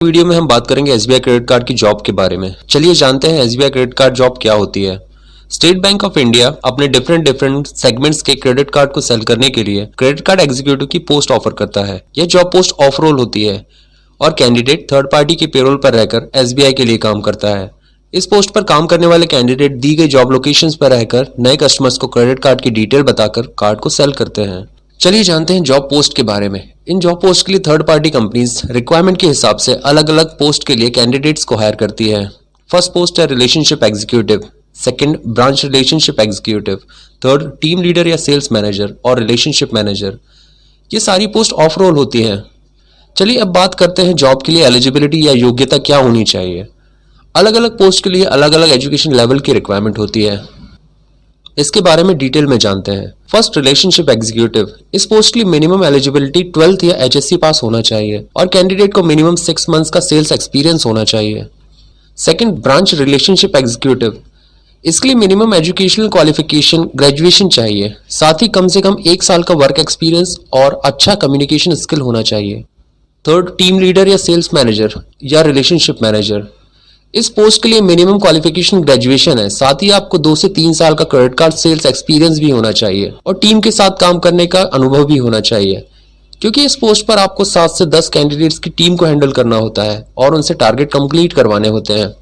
Video में हम बात करेंगे एसबीआई क्रेडिट कार्ड की जॉब के बारे में। चलिए जानते हैं एसबीआई क्रेडिट कार्ड जॉब क्या होती है। स्टेट बैंक ऑफ इंडिया अपने डिफरेंट सेगमेंट्स के क्रेडिट कार्ड को सेल करने के लिए क्रेडिट कार्ड एग्जीक्यूटिव की पोस्ट ऑफर करता है। यह जॉब पोस्ट ऑफ रोल होती है और कैंडिडेट थर्ड पार्टी के पेरोल पर रहकर एसबीआई के लिए काम करता है। इस पोस्ट पर काम करने वाले कैंडिडेट दी गई जॉब लोकेशंस पर रहकर नए कस्टमर्स को क्रेडिट कार्ड की डिटेल बताकर कार्ड को सेल करते हैं। चलिए जानते हैं जॉब पोस्ट के बारे में। इन जॉब पोस्ट के लिए थर्ड पार्टी कंपनीज रिक्वायरमेंट के हिसाब से अलग अलग पोस्ट के लिए कैंडिडेट्स को हायर करती है। फर्स्ट पोस्ट है relationship executive, second branch relationship executive, third team leader या सेल्स मैनेजर और रिलेशनशिप मैनेजर। ये सारी पोस्ट ऑफ रोल होती हैं। चलिए अब बात करते हैं जॉब के लिए एलिजिबिलिटी या योग्यता क्या होनी चाहिए। अलग अलग पोस्ट के लिए अलग अलग एजुकेशन लेवल की रिक्वायरमेंट होती है। इसके बारे में डिटेल में जानते हैं। फर्स्ट रिलेशनशिप एग्जीक्यूटिव, इस पोस्ट की मिनिमम एलिजिबिलिटी 12th या एचएससी पास होना चाहिए और कैंडिडेट को मिनिमम 6 मंथ्स का सेल्स एक्सपीरियंस होना चाहिए। सेकंड ब्रांच रिलेशनशिप एग्जीक्यूटिव, इसके लिए मिनिमम एजुकेशनल क्वालिफिकेशन ग्रेजुएशन चाहिए, साथ ही कम से कम 1 साल का वर्क एक्सपीरियंस और अच्छा कम्युनिकेशन स्किल होना चाहिए। थर्ड टीम लीडर या सेल्स मैनेजर या रिलेशनशिप मैनेजर, इस पोस्ट के लिए मिनिमम क्वालिफिकेशन ग्रेजुएशन है, साथ ही आपको 2 से 3 साल का क्रेडिट कार्ड सेल्स एक्सपीरियंस भी होना चाहिए और टीम के साथ काम करने का अनुभव भी होना चाहिए, क्योंकि इस पोस्ट पर आपको 7 से 10 कैंडिडेट्स की टीम को हैंडल करना होता है और उनसे टारगेट कंप्लीट करवाने होते हैं।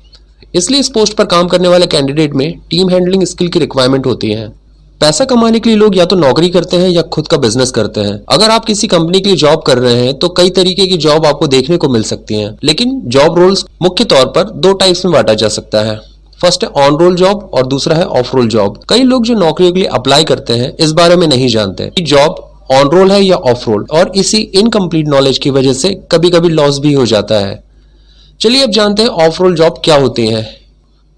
इसलिए इस पोस्ट पर काम करने वाले कैंडिडेट में टीम हैंडलिंग स्किल की रिक्वायरमेंट होती है। पैसा कमाने के लिए लोग या तो नौकरी करते हैं या खुद का बिजनेस करते हैं। अगर आप किसी कंपनी के लिए जॉब कर रहे हैं तो कई तरीके की जॉब आपको देखने को मिल सकती हैं, लेकिन जॉब रोल्स मुख्य तौर पर 2 टाइप्स में बांटा जा सकता है। फर्स्ट है ऑन रोल जॉब और दूसरा है ऑफ रोल जॉब। कई लोग जो नौकरियों के लिए अप्लाई करते हैं इस बारे में नहीं जानते कि जॉब ऑन रोल है या ऑफ रोल, और इसी इनकम्प्लीट नॉलेज की वजह से कभी कभी लॉस भी हो जाता है। चलिए अब जानते हैं ऑफ रोल जॉब क्या होती है।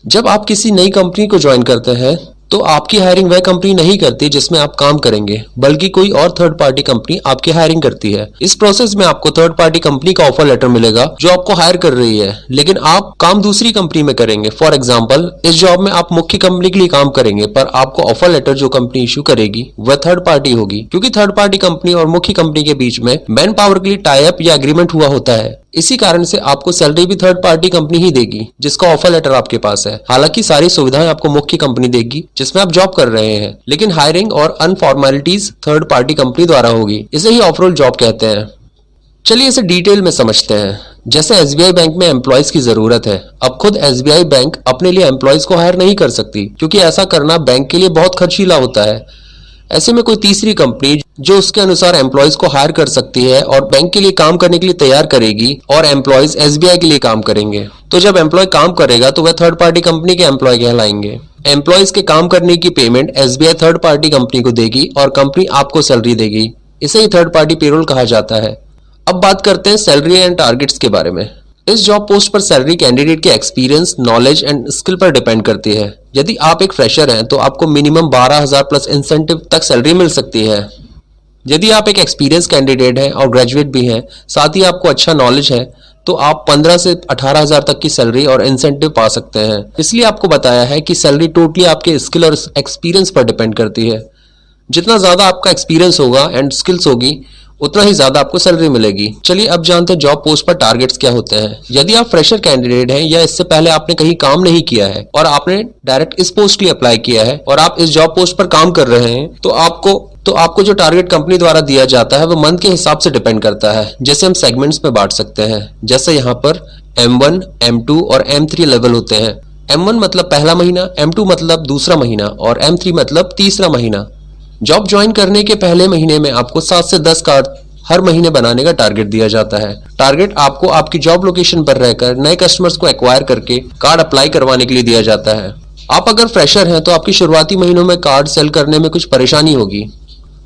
जब आप किसी नई कंपनी को ज्वाइन करते हैं तो आपकी हायरिंग वह कंपनी नहीं करती जिसमें आप काम करेंगे, बल्कि कोई और थर्ड पार्टी कंपनी आपकी हायरिंग करती है। इस प्रोसेस में आपको थर्ड पार्टी कंपनी का ऑफर लेटर मिलेगा जो आपको हायर कर रही है, लेकिन आप काम दूसरी कंपनी में करेंगे। फॉर एग्जांपल, इस जॉब में आप मुख्य कंपनी के लिए काम करेंगे, पर आपको ऑफर लेटर जो कंपनी इश्यू करेगी वह थर्ड पार्टी होगी, क्योंकि थर्ड पार्टी कंपनी और मुख्य कंपनी के बीच में मैन पावर के लिए टाई अप या एग्रीमेंट हुआ होता है। इसी कारण से आपको सैलरी भी थर्ड पार्टी कंपनी ही देगी जिसका ऑफर लेटर आपके पास है। हालांकि सारी सुविधाएं आपको मुख्य कंपनी देगी जिसमें आप जॉब कर रहे हैं, लेकिन हायरिंग और अनफॉर्मेलिटीज थर्ड पार्टी कंपनी द्वारा होगी। इसे ही ऑफ रोल जॉब कहते हैं। चलिए इसे डिटेल में समझते हैं। जैसे एसबीआई बैंक में एम्प्लॉयज की जरूरत है, अब खुद एसबीआई बैंक अपने लिए एम्प्लॉयज को हायर नहीं कर सकती, क्योंकि ऐसा करना बैंक के लिए बहुत खर्चीला होता है। ऐसे में कोई तीसरी कंपनी जो उसके अनुसार एम्प्लॉयज को हायर कर सकती है और बैंक के लिए काम करने के लिए तैयार करेगी, और एम्प्लॉयज एसबीआई के लिए काम करेंगे। तो जब एम्प्लॉय काम करेगा तो वह थर्ड पार्टी कंपनी के एम्प्लॉय कहलाएंगे। एम्प्लॉयज के काम करने की payment SBI third party company को देगी और कंपनी आपको सैलरी देगी। इसे ही थर्ड पार्टी पेरोल कहा जाता है। अब बात करते हैं सैलरी एंड टारगेट्स के बारे में। इस जॉब पोस्ट पर सैलरी कैंडिडेट के एक्सपीरियंस, नॉलेज एंड स्किल पर डिपेंड करती है। यदि आप एक फ्रेशर हैं तो आपको मिनिमम 12,000 प्लस इंसेंटिव तक सैलरी मिल सकती है। यदि आप एक एक्सपीरियंस कैंडिडेट हैं और ग्रेजुएट भी हैं, साथ ही आपको अच्छा नॉलेज है, तो आप 15 से 18,000 तक की सैलरी और इंसेंटिव पा सकते हैं। इसलिए आपको बताया है कि सैलरी टोटली आपके स्किल और एक्सपीरियंस पर डिपेंड करती है। जितना ज्यादा आपका एक्सपीरियंस होगा एंड स्किल्स होगी, उतना ही ज्यादा आपको सैलरी मिलेगी। चलिए अब जानते हैं जॉब पोस्ट पर टारगेट्स क्या होते हैं। यदि आप फ्रेशर कैंडिडेट हैं या इससे पहले आपने कहीं काम नहीं किया है और आपने डायरेक्ट इस पोस्ट के लिए अप्लाई किया है और आप इस जॉब पोस्ट पर काम कर रहे हैं, तो आपको जो टारगेट कंपनी द्वारा दिया जाता है वो मंथ के हिसाब से डिपेंड करता है, जैसे हम सेगमेंट्स में बांट सकते हैं। जैसे यहाँ पर M1, M2 और M3 लेवल होते हैं। M1 मतलब पहला महीना, M2 मतलब दूसरा महीना और M3 मतलब तीसरा महीना। जॉब ज्वाइन करने के पहले महीने में आपको 7 से 10 कार्ड हर महीने बनाने का टारगेट दिया जाता है। टारगेट आपको आपकी जॉब लोकेशन पर रहकर नए कस्टमर्स को एक्वायर करके कार्ड अप्लाई करवाने के लिए दिया जाता है। आप अगर फ्रेशर हैं तो आपकी शुरुआती महीनों में कार्ड सेल करने में कुछ परेशानी होगी,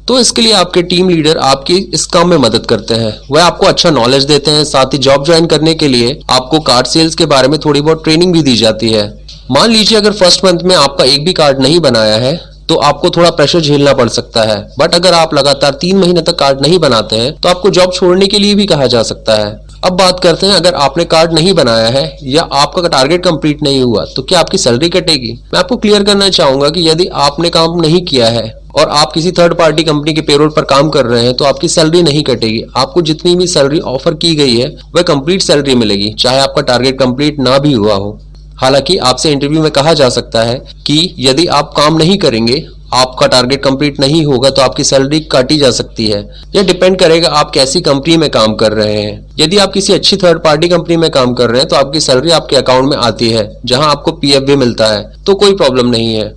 तो इसके लिए आपके टीम लीडर आपकी इस काम में मदद करते हैं। वह आपको अच्छा नॉलेज देते हैं, साथ ही जॉब ज्वाइन करने के लिए आपको कार्ड सेल्स के बारे में थोड़ी बहुत ट्रेनिंग भी दी जाती है। मान लीजिए अगर फर्स्ट मंथ में आपका एक भी कार्ड नहीं बनाया है तो आपको थोड़ा प्रेशर झेलना पड़ सकता है, बट अगर आप लगातार 3 महीने तक कार्ड नहीं बनाते हैं तो आपको जॉब छोड़ने के लिए भी कहा जा सकता है। अब बात करते हैं, अगर आपने कार्ड नहीं बनाया है या आपका टारगेट कंप्लीट नहीं हुआ तो क्या आपकी सैलरी कटेगी? मैं आपको क्लियर करना चाहूंगा कि यदि आपने काम नहीं किया है और आप किसी थर्ड पार्टी कंपनी के पेरोल पर काम कर रहे हैं तो आपकी सैलरी नहीं कटेगी। आपको जितनी भी सैलरी ऑफर की गई है वह कंप्लीट सैलरी मिलेगी, चाहे आपका टारगेट कंप्लीट ना भी हुआ हो। हालांकि आपसे इंटरव्यू में कहा जा सकता है कि यदि आप काम नहीं करेंगे, आपका टारगेट कंप्लीट नहीं होगा तो आपकी सैलरी काटी जा सकती है। यह डिपेंड करेगा आप कैसी कंपनी में काम कर रहे हैं। यदि आप किसी अच्छी थर्ड पार्टी कंपनी में काम कर रहे हैं तो आपकी सैलरी आपके अकाउंट में आती है, जहां आपको पीएफ भी मिलता है, तो कोई प्रॉब्लम नहीं है।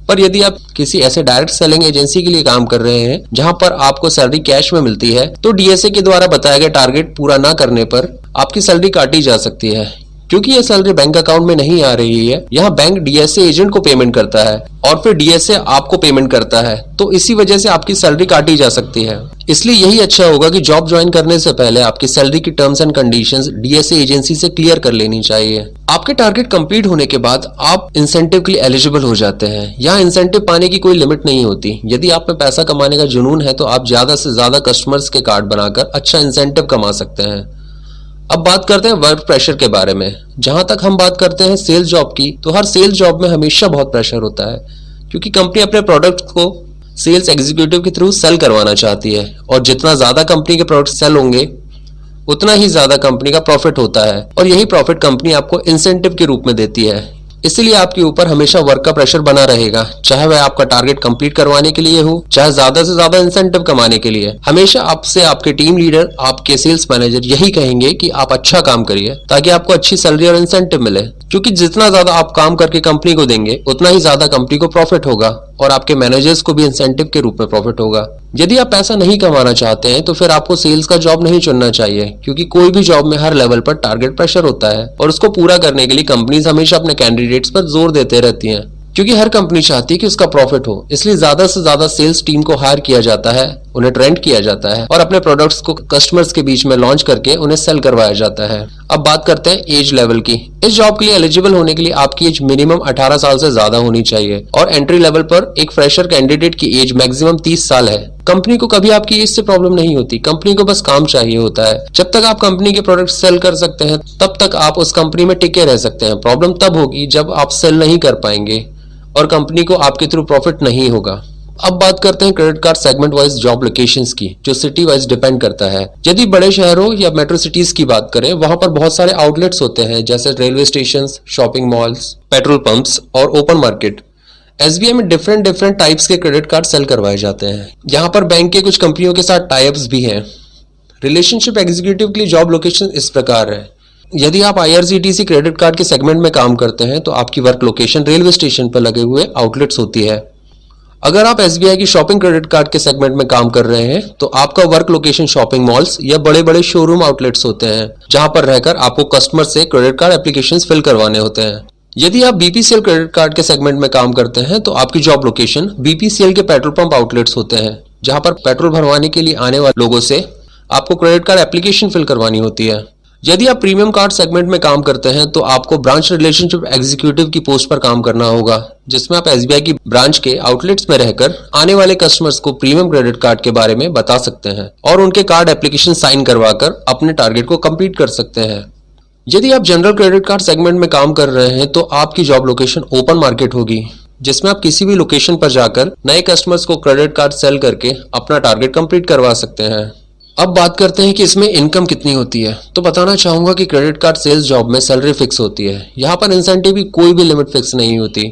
पर यदि आप किसी ऐसे डायरेक्ट सेलिंग एजेंसी के लिए काम कर रहे हैं जहां पर आपको सैलरी कैश में मिलती है, तो डीएसए के द्वारा बताया गया टारगेट पूरा ना करने पर आपकी सैलरी काटी जा सकती है। क्योंकि यह सैलरी बैंक अकाउंट में नहीं आ रही है, यहाँ बैंक डीएसए एजेंट को पेमेंट करता है और फिर डीएसए आपको पेमेंट करता है, तो इसी वजह से आपकी सैलरी काटी जा सकती है। इसलिए यही अच्छा होगा कि जॉब ज्वाइन करने से पहले आपकी सैलरी की terms and conditions DSA agency से क्लियर कर लेनी चाहिए। आपके टारगेट कंप्लीट होने के बाद आप इंसेंटिव के लिए एलिजिबल हो जाते हैं। यहाँ इंसेंटिव पाने की कोई लिमिट नहीं होती। यदि आप में पैसा कमाने का जुनून है तो आप ज्यादा से ज्यादा कस्टमर्स के कार्ड बनाकर अच्छा इंसेंटिव कमा सकते हैं। अब बात करते हैं वर्क प्रेशर के बारे में। जहां तक हम बात करते हैं सेल्स जॉब की, तो हर सेल्स जॉब में हमेशा बहुत प्रेशर होता है, क्योंकि कंपनी अपने प्रोडक्ट को सेल्स एग्जीक्यूटिव के थ्रू सेल करवाना चाहती है और जितना ज्यादा कंपनी के प्रोडक्ट सेल होंगे उतना ही ज्यादा कंपनी का प्रॉफिट होता है और यही प्रॉफिट कंपनी आपको इंसेंटिव के रूप में देती है। इसीलिए आपके ऊपर हमेशा वर्क का प्रेशर बना रहेगा, चाहे वह आपका टारगेट कंप्लीट करवाने के लिए हो, चाहे ज्यादा से ज्यादा इंसेंटिव कमाने के लिए। हमेशा आपसे आपके टीम लीडर, आपके सेल्स मैनेजर यही कहेंगे कि आप अच्छा काम करिए ताकि आपको अच्छी सैलरी और इंसेंटिव मिले, क्योंकि जितना ज्यादा आप काम करके कंपनी को देंगे उतना ही ज्यादा कंपनी को प्रॉफिट होगा और आपके मैनेजर्स को भी इंसेंटिव के रूप में प्रॉफिट होगा। यदि आप पैसा नहीं कमाना चाहते हैं तो फिर आपको सेल्स का जॉब नहीं चुनना चाहिए, क्योंकि कोई भी जॉब में हर लेवल पर टारगेट प्रेशर होता है और उसको पूरा करने के लिए कंपनीज हमेशा अपने कैंडिडेट्स पर जोर देते रहती हैं, क्योंकि हर कंपनी चाहती है कि उसका प्रॉफिट हो। इसलिए ज्यादा से ज्यादा सेल्स टीम को हायर किया जाता है, उन्हें ट्रेंड किया जाता है और अपने प्रोडक्ट्स को कस्टमर्स के बीच में लॉन्च करके उन्हें सेल करवाया जाता है। अब बात करते हैं एज लेवल की। इस जॉब के लिए एलिजिबल होने के लिए आपकी एज मिनिमम 18 साल से ज्यादा होनी चाहिए और एंट्री लेवल पर एक फ्रेशर कैंडिडेट की एज मैक्सिमम 30 साल है। कंपनी को कभी आपकी एज से प्रॉब्लम नहीं होती, कंपनी को बस काम चाहिए होता है। जब तक आप कंपनी के प्रोडक्ट सेल कर सकते हैं तब तक आप उस कंपनी में टिके रह सकते हैं। प्रॉब्लम तब होगी जब आप सेल नहीं कर पाएंगे और कंपनी को आपके थ्रू प्रॉफिट नहीं होगा। अब बात करते हैं credit card segment wise job locations की, जो सिटी वाइज डिपेंड करता है। यदि बड़े शहरों या मेट्रो सिटीज की बात करें, वहां पर बहुत सारे आउटलेट्स होते हैं, जैसे railway station, shopping malls, petrol pumps और ओपन मार्केट। एसबीआई में डिफरेंट टाइप्स के क्रेडिट कार्ड सेल करवाए जाते हैं। यहाँ पर बैंक के कुछ कंपनियों के साथ टाइप्स भी हैं। रिलेशनशिप एग्जीक्यूटिव के लिए जॉब लोकेशन इस प्रकार है। यदि आप आईआरसीटीसी क्रेडिट कार्ड के सेगमेंट में काम करते हैं तो आपकी वर्क लोकेशन रेलवे स्टेशन पर लगे हुए आउटलेट्स होती है। अगर आप एसबीआई की शॉपिंग क्रेडिट कार्ड के सेगमेंट में काम कर रहे हैं तो आपका वर्क लोकेशन शॉपिंग मॉल्स या बड़े बड़े शोरूम आउटलेट्स होते हैं, जहां पर रहकर आपको कस्टमर से क्रेडिट कार्ड एप्लीकेशंस फिल करवाने होते हैं। यदि आप बीपीसीएल क्रेडिट कार्ड के सेगमेंट में काम करते हैं तो आपकी जॉब लोकेशन बीपीसीएल के पेट्रोल पंप आउटलेट्स होते हैं, जहां पर पेट्रोल भरवाने के लिए आने वाले लोगों से आपको क्रेडिट कार्ड एप्लीकेशन फिल करवानी होती है। यदि आप प्रीमियम कार्ड सेगमेंट में काम करते हैं तो आपको ब्रांच रिलेशनशिप एग्जीक्यूटिव की पोस्ट पर काम करना होगा, जिसमें आप एसबीआई की ब्रांच के आउटलेट्स में रहकर आने वाले कस्टमर्स को प्रीमियम क्रेडिट कार्ड के बारे में बता सकते हैं और उनके कार्ड एप्लीकेशन साइन करवाकर अपने टारगेट को कंप्लीट कर सकते हैं। यदि आप जनरल क्रेडिट कार्ड सेगमेंट में काम कर रहे हैं तो आपकी जॉब लोकेशन ओपन मार्केट होगी, जिसमें आप किसी भी लोकेशन पर जाकर नए कस्टमर्स को क्रेडिट कार्ड सेल करके अपना टारगेट कंप्लीट करवा सकते हैं। अब बात करते हैं कि इसमें इनकम कितनी होती है। तो बताना चाहूंगा कि क्रेडिट कार्ड सेल्स जॉब में सैलरी फिक्स होती है। यहाँ पर इंसेंटिव की कोई भी लिमिट फिक्स नहीं होती।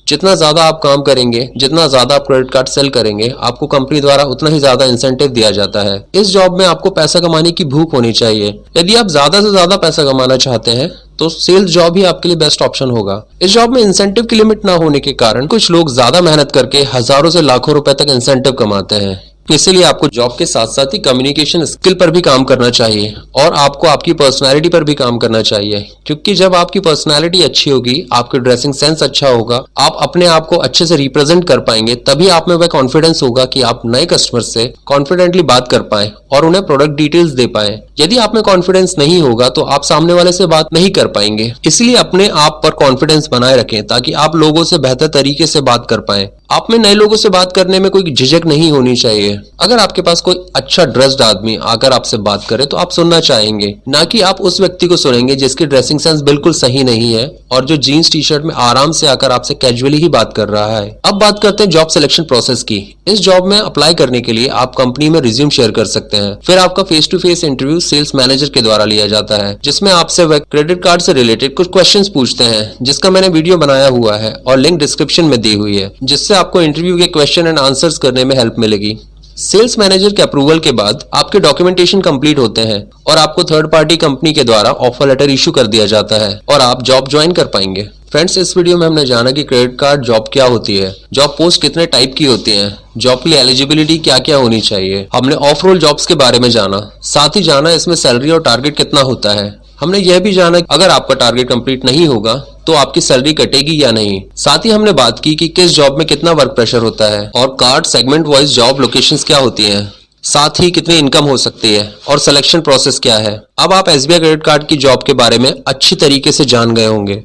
जितना ज्यादा आप काम करेंगे, जितना ज्यादा आप क्रेडिट कार्ड सेल करेंगे, आपको कंपनी द्वारा उतना ही ज्यादा इंसेंटिव दिया जाता है। इस जॉब में आपको पैसा कमाने की भूख होनी चाहिए। यदि आप ज्यादा से ज्यादा पैसा कमाना चाहते हैं तो सेल्स जॉब ही आपके लिए बेस्ट ऑप्शन होगा। इस जॉब में इंसेंटिव की लिमिट ना होने के कारण कुछ लोग ज्यादा मेहनत करके हजारों से लाखों रुपए तक इंसेंटिव कमाते हैं। इसीलिए आपको जॉब के साथ साथ ही कम्युनिकेशन स्किल पर भी काम करना चाहिए और आपको आपकी पर्सनालिटी पर भी काम करना चाहिए, क्योंकि जब आपकी पर्सनालिटी अच्छी होगी, आपकी ड्रेसिंग सेंस अच्छा होगा, आप अपने आप को अच्छे से रिप्रेजेंट कर पाएंगे, तभी आप में वह कॉन्फिडेंस होगा कि आप नए कस्टमर से कॉन्फिडेंटली बात कर पाए और उन्हें प्रोडक्ट डिटेल्स दे पाए। यदि आप में कॉन्फिडेंस नहीं होगा तो आप सामने वाले से बात नहीं कर पाएंगे। इसलिए अपने आप पर कॉन्फिडेंस बनाए रखें ताकि आप लोगों से बेहतर तरीके से बात कर पाए। आप में नए लोगों से बात करने में कोई झिझक नहीं होनी चाहिए। अगर आपके पास कोई अच्छा ड्रेस्ड आदमी आकर आपसे बात करे तो आप सुनना चाहेंगे, ना कि आप उस व्यक्ति को सुनेंगे जिसकी ड्रेसिंग सेंस बिल्कुल सही नहीं है और जो जीन्स टी शर्ट में आराम से आकर आपसे कैजुअली ही बात कर रहा है। अब बात करते हैं जॉब सिलेक्शन प्रोसेस की। इस जॉब में अप्लाई करने के लिए आप कंपनी में रिज्यूम शेयर कर सकते हैं। फिर आपका face to face interview sales manager के द्वारा लिया जाता है, जिसमें आपसे वह क्रेडिट कार्ड से रिलेटेड कुछ क्वेश्चंस पूछते हैं, जिसका मैंने वीडियो बनाया हुआ है और लिंक डिस्क्रिप्शन में दी हुई है, जिससे आपको इंटरव्यू के क्वेश्चन एंड आंसर्स करने में हेल्प मिलेगी। सेल्स मैनेजर के अप्रूवल के बाद आपके डॉक्यूमेंटेशन कंप्लीट होते हैं और आपको थर्ड पार्टी कंपनी के द्वारा ऑफर लेटर इशू कर दिया जाता है और आप जॉब ज्वाइन कर पाएंगे। फ्रेंड्स, इस वीडियो में हमने जाना कि क्रेडिट कार्ड जॉब क्या होती है, जॉब पोस्ट कितने टाइप की होती हैं, जॉब के लिए एलिजिबिलिटी क्या क्या होनी चाहिए। हमने ऑफ रोल जॉब्स के बारे में जाना, साथ ही जाना इसमें सैलरी और टारगेट कितना होता है। हमने यह भी जाना अगर आपका टारगेट कंप्लीट नहीं होगा तो आपकी सैलरी कटेगी या नहीं। साथ ही हमने बात की कि किस जॉब में कितना वर्क प्रेशर होता है और card segment wise job locations क्या होती हैं, साथ ही कितनी इनकम हो सकती है और सिलेक्शन प्रोसेस क्या है। अब आप एसबीआई क्रेडिट कार्ड की जॉब के बारे में अच्छी तरीके से जान गए होंगे।